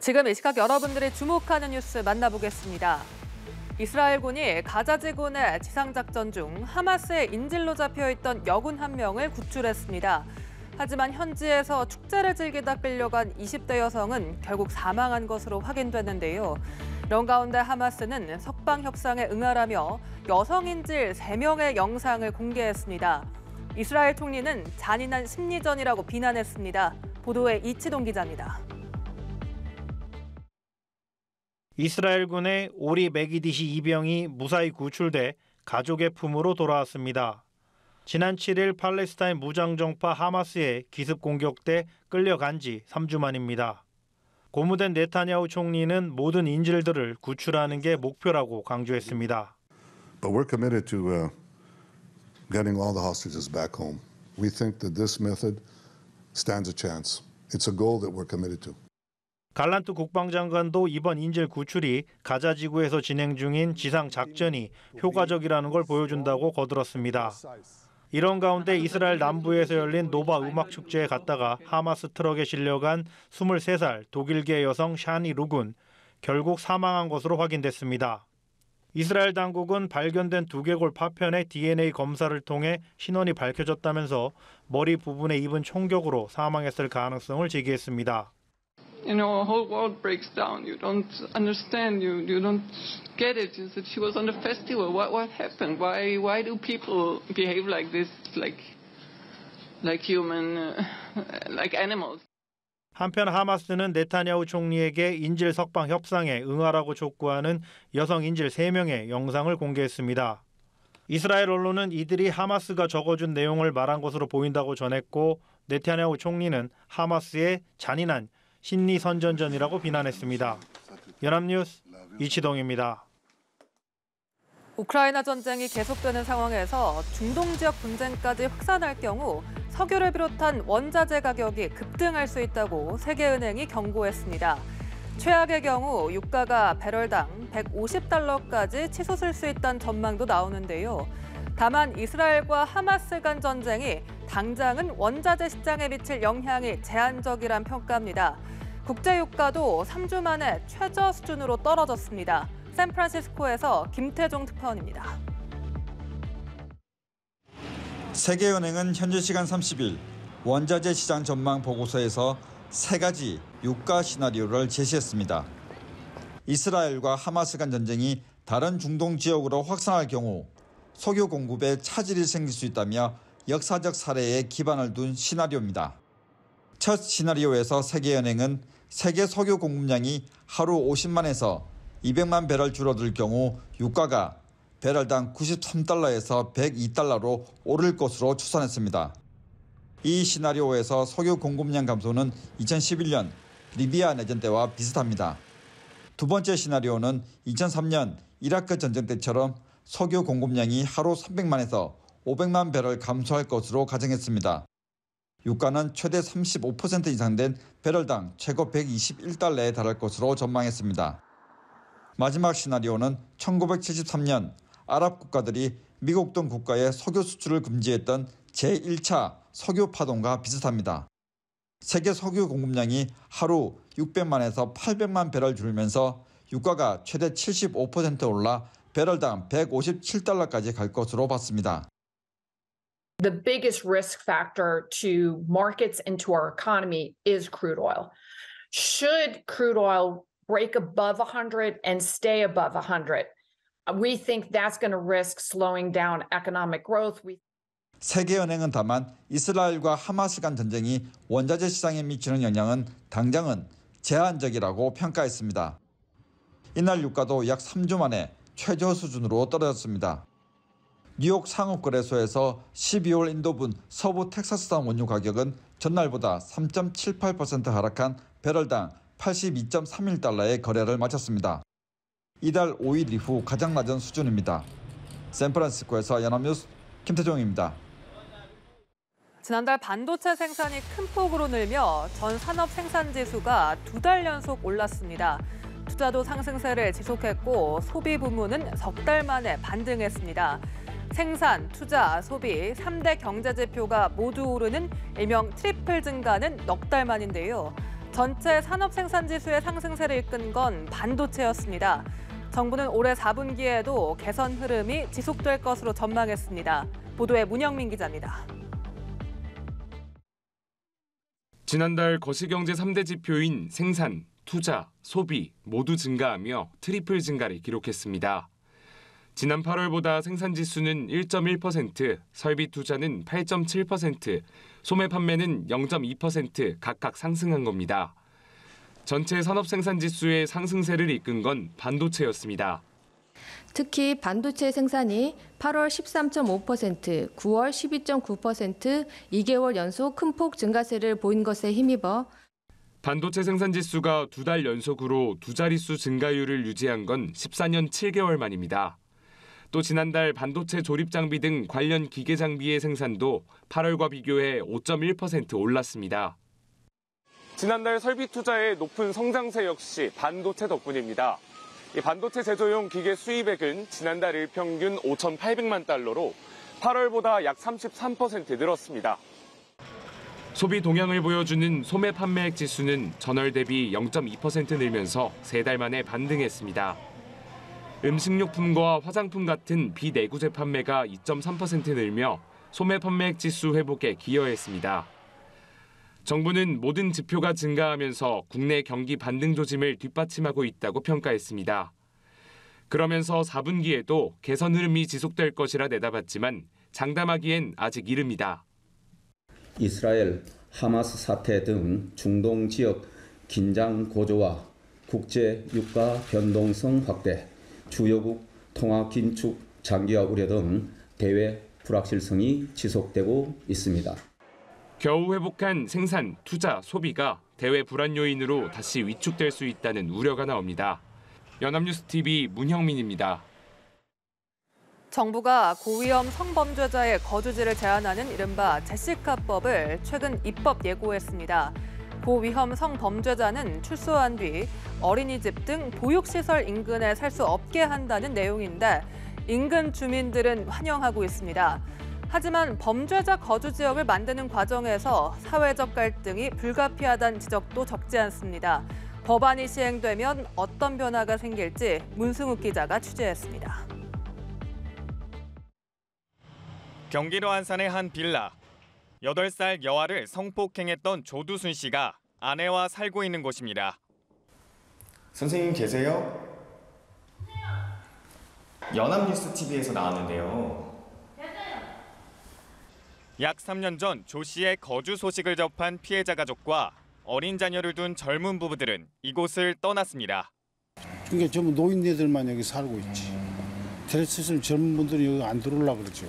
지금 이 시각 여러분들이 주목하는 뉴스 만나보겠습니다. 이스라엘군이 가자 지구내 지상작전 중 하마스의 인질로 잡혀있던 여군 한 명을 구출했습니다. 하지만 현지에서 축제를 즐기다 끌려간 20대 여성은 결국 사망한 것으로 확인됐는데요. 이런 가운데 하마스는 석방 협상에 응하라며 여성 인질 3명의 영상을 공개했습니다. 이스라엘 총리는 잔인한 심리전이라고 비난했습니다. 보도에 이치동 기자입니다. 이스라엘군의 오리 메기디시 2병이 무사히 구출돼 가족의 품으로 돌아왔습니다. 지난 7일 팔레스타인 무장정파 하마스의 기습 공격 때 끌려간 지 3주 만입니다. 고무된 네타냐후 총리는 모든 인질들을 구출하는 게 목표라고 강조했습니다. But we're committed to getting all the hostages back home. We think that this method stands a chance. It's a goal that we're committed to. 갈란트 국방장관도 이번 인질 구출이 가자 지구에서 진행 중인 지상 작전이 효과적이라는 걸 보여준다고 거들었습니다. 이런 가운데 이스라엘 남부에서 열린 노바 음악 축제에 갔다가 하마스 트럭에 실려간 23살 독일계 여성 샤니 룩은 결국 사망한 것으로 확인됐습니다. 이스라엘 당국은 발견된 두개골 파편의 DNA 검사를 통해 신원이 밝혀졌다면서 머리 부분에 입은 총격으로 사망했을 가능성을 제기했습니다. You know, a whole world breaks down. You don't understand. You don't get it. You said she was on the festival. What happened? Why do people behave like this, like human, like animals? 한편 하마스는 네타냐후 총리에게 인질 석방 협상에 응하라고 촉구하는 여성 인질 3명의 영상을 공개했습니다. 이스라엘 언론은 이들이 하마스가 적어준 내용을 말한 것으로 보인다고 전했고 네타냐후 총리는 하마스의 잔인한 심리 선전전이라고 비난했습니다. 연합뉴스 이치동입니다. 우크라이나 전쟁이 계속되는 상황에서 중동 지역 분쟁까지 확산할 경우 석유를 비롯한 원자재 가격이 급등할 수 있다고 세계은행이 경고했습니다. 최악의 경우 유가가 배럴당 $150까지 치솟을 수 있다는 전망도 나오는데요. 다만 이스라엘과 하마스 간 전쟁이 당장은 원자재 시장에 미칠 영향이 제한적이란 평가입니다. 국제 유가도 3주 만에 최저 수준으로 떨어졌습니다. 샌프란시스코에서 김태종 특파원입니다. 세계은행은 현지 시간 30일 원자재 시장 전망 보고서에서 3가지 유가 시나리오를 제시했습니다. 이스라엘과 하마스 간 전쟁이 다른 중동 지역으로 확산할 경우 석유 공급에 차질이 생길 수 있다며 역사적 사례에 기반을 둔 시나리오입니다. 첫 시나리오에서 세계은행은 세계 석유 공급량이 하루 50만에서 200만 배럴 줄어들 경우 유가가 배럴당 $93에서 $102로 오를 것으로 추산했습니다. 이 시나리오에서 석유 공급량 감소는 2011년 리비아 내전 때와 비슷합니다. 두 번째 시나리오는 2003년 이라크 전쟁 때처럼 석유 공급량이 하루 300만에서 500만 배럴 감소할 것으로 가정했습니다. 유가는 최대 35% 인상된 배럴당 최고 $121에 달할 것으로 전망했습니다. 마지막 시나리오는 1973년 아랍 국가들이 미국 등 국가의 석유 수출을 금지했던 제1차 석유 파동과 비슷합니다. 세계 석유 공급량이 하루 600만에서 800만 배럴 줄면서 유가가 최대 75% 올라 배럴당 $157까지 갈 것으로 봤습니다. The biggest risk factor to markets and to our economy is crude oil. Should crude oil break above 100 and stay above 100, we think that's going to risk slowing down economic growth. 세계은행은 다만 이스라엘과 하마스 간 전쟁이 원자재 시장에 미치는 영향은 당장은 제한적이라고 평가했습니다. 이날 유가도 약 3주 만에 최저 수준으로 떨어졌습니다. 뉴욕 상업거래소에서 12월 인도분 서부 텍사스산 원유 가격은 전날보다 3.78% 하락한 배럴당 $82.31에 거래를 마쳤습니다. 이달 5일 이후 가장 낮은 수준입니다. 샌프란시스코에서 연합뉴스 김태종입니다. 지난달 반도체 생산이 큰 폭으로 늘며 전 산업 생산 지수가 2달 연속 올랐습니다. 투자도 상승세를 지속했고 소비 부문은 석 달 만에 반등했습니다. 생산, 투자, 소비 3대 경제 지표가 모두 오르는 일명 트리플 증가는 넉 달 만인데요. 전체 산업 생산 지수의 상승세를 이끈 건 반도체였습니다. 정부는 올해 4분기에도 개선 흐름이 지속될 것으로 전망했습니다. 보도에 문영민 기자입니다. 지난달 거시경제 3대 지표인 생산, 투자, 소비 모두 증가하며 트리플 증가를 기록했습니다. 지난 8월보다 생산 지수는 1.1%, 설비 투자는 8.7%, 소매 판매는 0.2% 각각 상승한 겁니다. 전체 산업 생산 지수의 상승세를 이끈 건 반도체였습니다. 특히 반도체 생산이 8월 13.5%, 9월 12.9%, 2개월 연속 큰 폭 증가세를 보인 것에 힘입어 반도체 생산 지수가 2달 연속으로 두 자릿수 증가율을 유지한 건 14년 7개월 만입니다. 또 지난달 반도체 조립 장비 등 관련 기계 장비의 생산도 8월과 비교해 5.1% 올랐습니다. 지난달 설비 투자의 높은 성장세 역시 반도체 덕분입니다. 이 반도체 제조용 기계 수입액은 지난달 일평균 5,800만 달러로 8월보다 약 33% 늘었습니다. 소비 동향을 보여주는 소매 판매액 지수는 전월 대비 0.2% 늘면서 3달 만에 반등했습니다. 음식료품과 화장품 같은 비내구재 판매가 2.3% 늘며 소매 판매액 지수 회복에 기여했습니다. 정부는 모든 지표가 증가하면서 국내 경기 반등 조짐을 뒷받침하고 있다고 평가했습니다. 그러면서 4분기에도 개선 흐름이 지속될 것이라 내다봤지만 장담하기엔 아직 이릅니다. 이스라엘, 하마스 사태 등 중동 지역 긴장 고조와 국제 유가 변동성 확대, 주요국 통화 긴축 장기화 우려 등 대외 불확실성이 지속되고 있습니다. 겨우 회복한 생산, 투자, 소비가 대외 불안 요인으로 다시 위축될 수 있다는 우려가 나옵니다. 연합뉴스TV 문형민입니다. 정부가 고위험 성범죄자의 거주지를 제한하는 이른바 제시카법을 최근 입법 예고했습니다. 고위험 성범죄자는 출소한 뒤 어린이집 등 보육시설 인근에 살 수 없게 한다는 내용인데 인근 주민들은 환영하고 있습니다. 하지만 범죄자 거주 지역을 만드는 과정에서 사회적 갈등이 불가피하다는 지적도 적지 않습니다. 법안이 시행되면 어떤 변화가 생길지 문승욱 기자가 취재했습니다. 경기도 안산의 한 빌라. 8살 여아를 성폭행했던 조두순 씨가 아내와 살고 있는 곳입니다. 선생님 계세요? 연합뉴스TV에서 나왔는데요. 약 3년 전 조 씨의 거주 소식을 접한 피해자 가족과 어린 자녀를 둔 젊은 부부들은 이곳을 떠났습니다. 그러니까 전부 노인네들만 여기 살고 있지. 대체로 젊은 분들이 여기 안 들어오려고 그러죠.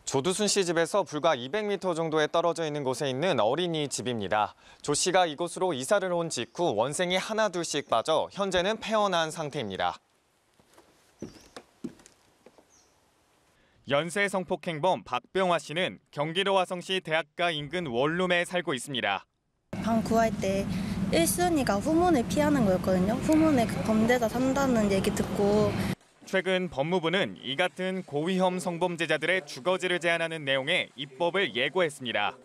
조두순 씨 집에서 불과 200m 정도에 떨어져 있는 곳에 있는 어린이집입니다. 조 씨가 이곳으로 이사를 온 직후 원생이 하나둘씩 빠져 현재는 폐원한 상태입니다. 연쇄 성폭행범 박병화 씨는 경기도 화성시 대학가 인근 원룸에 살고 있습니다. 방 구할 때 1순위가 후문을 피하는 거였거든요. 후문에 그 범죄자 산다는 얘기 듣고. 최근 법무부는 이 같은 고위험 성범죄자들의 주거지를 제한하는 내용의 입법을 예고했습니다.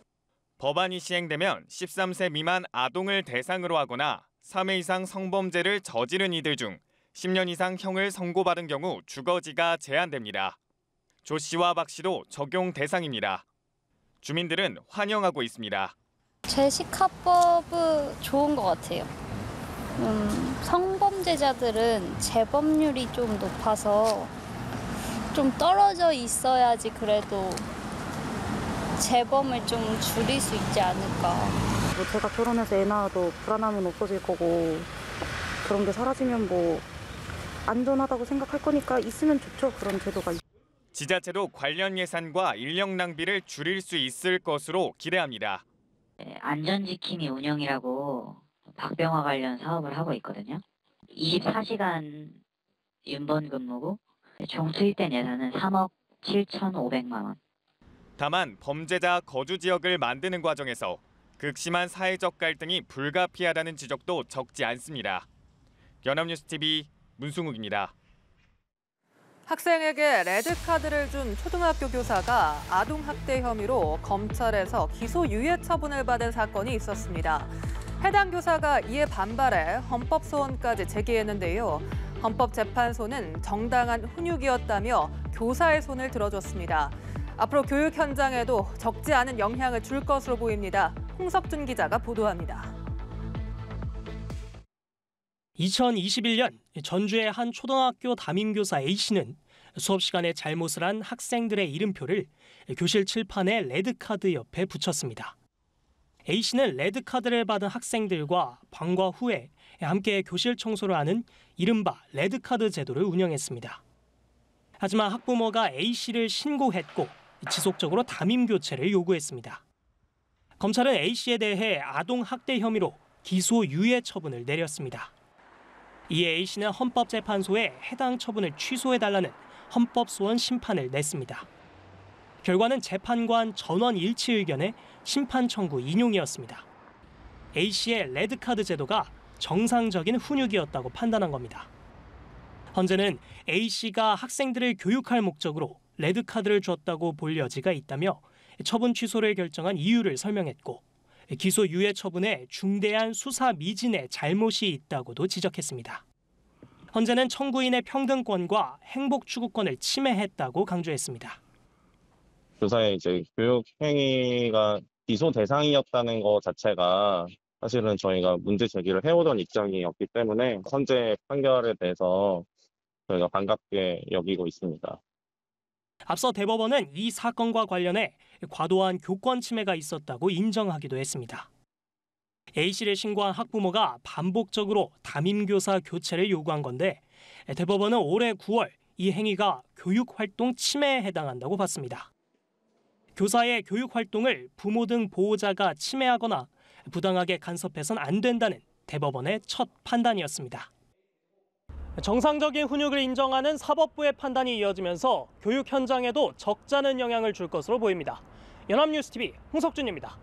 법안이 시행되면 13세 미만 아동을 대상으로 하거나 3회 이상 성범죄를 저지른 이들 중 10년 이상 형을 선고받은 경우 주거지가 제한됩니다. 조 씨와 박 씨도 적용 대상입니다. 주민들은 환영하고 있습니다. 제시카법은 좋은 것 같아요. 성범죄자들은 재범률이 좀 높아서 좀 떨어져 있어야지 그래도 재범을 좀 줄일 수 있지 않을까. 뭐 제가 결혼해서 애 낳아도 불안함은 없어질 거고 그런 게 사라지면 뭐 안전하다고 생각할 거니까 있으면 좋죠. 그런 제도가. 지자체도 관련 예산과 인력 낭비를 줄일 수 있을 것으로 기대합니다. 안전지킴이 운영이라고 박병화 관련 사업을 하고 있거든요. 24시간 윤번 근무고 총 투입된 예산은 3억 7,500만 원. 다만 범죄자 거주 지역을 만드는 과정에서 극심한 사회적 갈등이 불가피하다는 지적도 적지 않습니다. 연합뉴스TV 문승욱입니다. 학생에게 레드카드를 준 초등학교 교사가 아동학대 혐의로 검찰에서 기소유예 처분을 받은 사건이 있었습니다. 해당 교사가 이에 반발해 헌법소원까지 제기했는데요. 헌법재판소는 정당한 훈육이었다며 교사의 손을 들어줬습니다. 앞으로 교육 현장에도 적지 않은 영향을 줄 것으로 보입니다. 홍석준 기자가 보도합니다. 2021년 전주의 한 초등학교 담임교사 A씨는 수업 시간에 잘못을 한 학생들의 이름표를 교실 칠판에 레드카드 옆에 붙였습니다. A씨는 레드카드를 받은 학생들과 방과 후에 함께 교실 청소를 하는 이른바 레드카드 제도를 운영했습니다. 하지만 학부모가 A씨를 신고했고 지속적으로 담임 교체를 요구했습니다. 검찰은 A씨에 대해 아동학대 혐의로 기소유예 처분을 내렸습니다. 이에 A씨는 헌법재판소에 해당 처분을 취소해달라는 헌법소원 심판을 냈습니다. 결과는 재판관 전원 일치 의견의 심판 청구 인용이었습니다. A씨의 레드카드 제도가 정상적인 훈육이었다고 판단한 겁니다. 헌재는 A씨가 학생들을 교육할 목적으로 레드카드를 줬다고 볼 여지가 있다며 처분 취소를 결정한 이유를 설명했고 기소유예 처분에 중대한 수사 미진의 잘못이 있다고도 지적했습니다. 헌재는 청구인의 평등권과 행복 추구권을 침해했다고 강조했습니다. 교사의 교육 행위가 기소 대상이었다는 것 자체가 사실은 저희가 문제 제기를 해오던 입장이었기 때문에 헌재 판결에 대해서 저희가 반갑게 여기고 있습니다. 앞서 대법원은 이 사건과 관련해 과도한 교권 침해가 있었다고 인정하기도 했습니다. A씨를 신고한 학부모가 반복적으로 담임교사 교체를 요구한 건데 대법원은 올해 9월 이 행위가 교육활동 침해에 해당한다고 봤습니다. 교사의 교육활동을 부모 등 보호자가 침해하거나 부당하게 간섭해서는 안 된다는 대법원의 첫 판단이었습니다. 정상적인 훈육을 인정하는 사법부의 판단이 이어지면서 교육 현장에도 적잖은 영향을 줄 것으로 보입니다. 연합뉴스TV 홍석준입니다.